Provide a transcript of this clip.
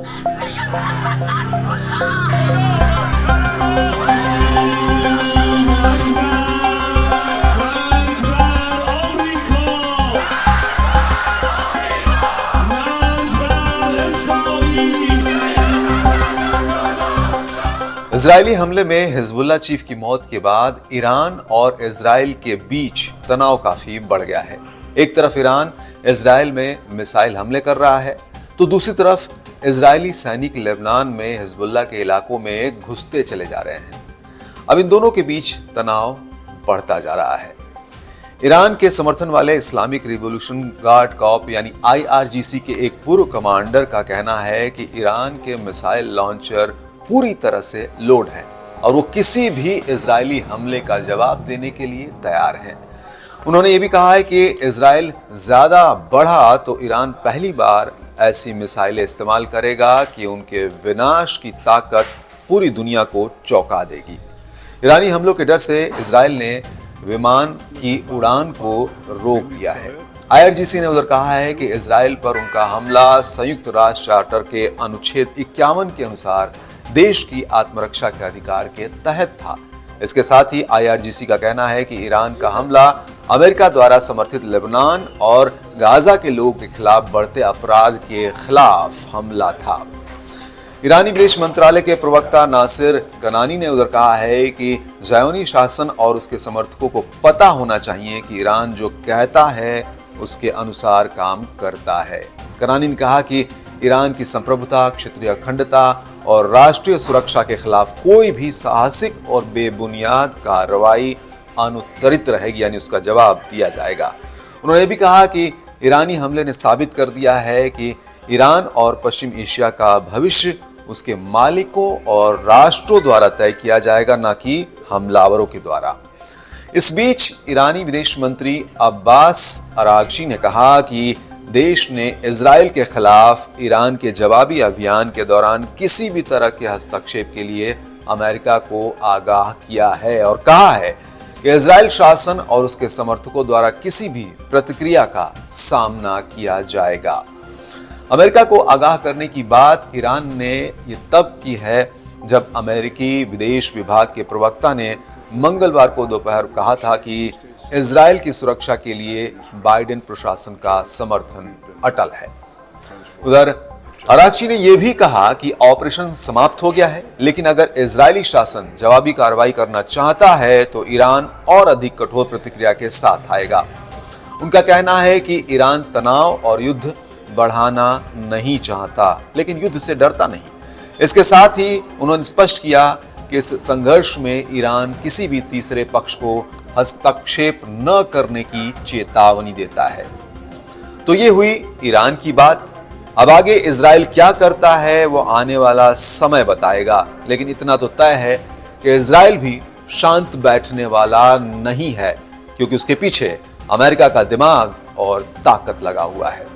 Israeli हमले में Hezbollah chief की मौत के बाद ईरान और इजराइल के बीच तनाव काफी बढ़ गया है। एक तरफ ईरान इजराइल में मिसाइल हमले कर रहा है, तो दूसरी तरफ इजरायली सैनिक लेबनान में हिजबुल्लाह के इलाकों में घुसते चले जा रहे हैं। अब इन दोनों के बीच तनाव बढ़ता जा रहा है। ईरान के समर्थन वाले इस्लामिक रिवॉल्यूशन गार्ड कॉर्प यानी IRGC के एक पूर्व कमांडर का कहना है कि ईरान के मिसाइल लॉन्चर पूरी तरह से लोड है और वो किसी भी इजरायली हमले का जवाब देने के लिए तैयार है। उन्होंने ये भी कहा है कि इजराइल ज्यादा बढ़ा तो ईरान पहली बार ऐसी मिसाइलें इस्तेमाल करेगा कि उनके विनाश की ताकत पूरी दुनिया को चौंका देगी। ईरानी हमलों के डर से इजराइल ने विमान की उड़ान को रोक दिया है। IRGC ने उधर कहा है कि इजराइल पर उनका हमला संयुक्त राष्ट्र चार्टर के अनुच्छेद 51 के अनुसार देश की आत्मरक्षा के अधिकार के तहत था। इसके साथ ही IRGC का कहना है कि ईरान का हमला अमेरिका द्वारा समर्थित लेबनान और गाजा के लोगों के खिलाफ बढ़ते अपराध के खिलाफ हमला था। ईरानी विदेश मंत्रालय के प्रवक्ता नासिर कनानी ने उधर कहा है कि ज़ायोनी शासन और उसके समर्थकों को पता होना चाहिए कि ईरान जो कहता है उसके अनुसार काम करता है। कनानी ने कहा कि ईरान की संप्रभुता, क्षेत्रीय अखंडता और राष्ट्रीय सुरक्षा के खिलाफ कोई भी साहसिक और बेबुनियाद कार्रवाई अनुत्तरित रहेगी, यानी उसका जवाब दिया जाएगा। उन्होंने भी कहा कि ईरानी हमले ने साबित कर दिया है कि ईरान और पश्चिम एशिया का भविष्य उसके मालिकों और राष्ट्रों द्वारा तय किया जाएगा, न कि हमलावरों के द्वारा। इस बीच ईरानी विदेश मंत्री अब्बास अरागची ने कहा कि देश ने इजराइल के खिलाफ ईरान के जवाबी अभियान के दौरान किसी भी तरह के हस्तक्षेप के लिए अमेरिका को आगाह किया है और कहा है कि इजराइल शासन और उसके समर्थकों द्वारा किसी भी प्रतिक्रिया का सामना किया जाएगा। अमेरिका को आगाह करने की बात ईरान ने ये तब की है जब अमेरिकी विदेश विभाग के प्रवक्ता ने मंगलवार को दोपहर कहा था कि इजराइल की सुरक्षा के लिए बाइडेन प्रशासन का समर्थन अटल है। उधर अरागची ने यह भी कहा कि ऑपरेशन समाप्त हो गया है, लेकिन अगर इजरायली शासन जवाबी कार्रवाई करना चाहता है तो ईरान और अधिक कठोर प्रतिक्रिया के साथ आएगा। उनका कहना है कि ईरान तनाव और युद्ध बढ़ाना नहीं चाहता, लेकिन युद्ध से डरता नहीं। इसके साथ ही उन्होंने स्पष्ट किया कि इस संघर्ष में ईरान किसी भी तीसरे पक्ष को हस्तक्षेप न करने की चेतावनी देता है। तो ये हुई ईरान की बात। अब आगे इजराइल क्या करता है वो आने वाला समय बताएगा, लेकिन इतना तो तय है कि इजराइल भी शांत बैठने वाला नहीं है, क्योंकि उसके पीछे अमेरिका का दिमाग और ताकत लगा हुआ है।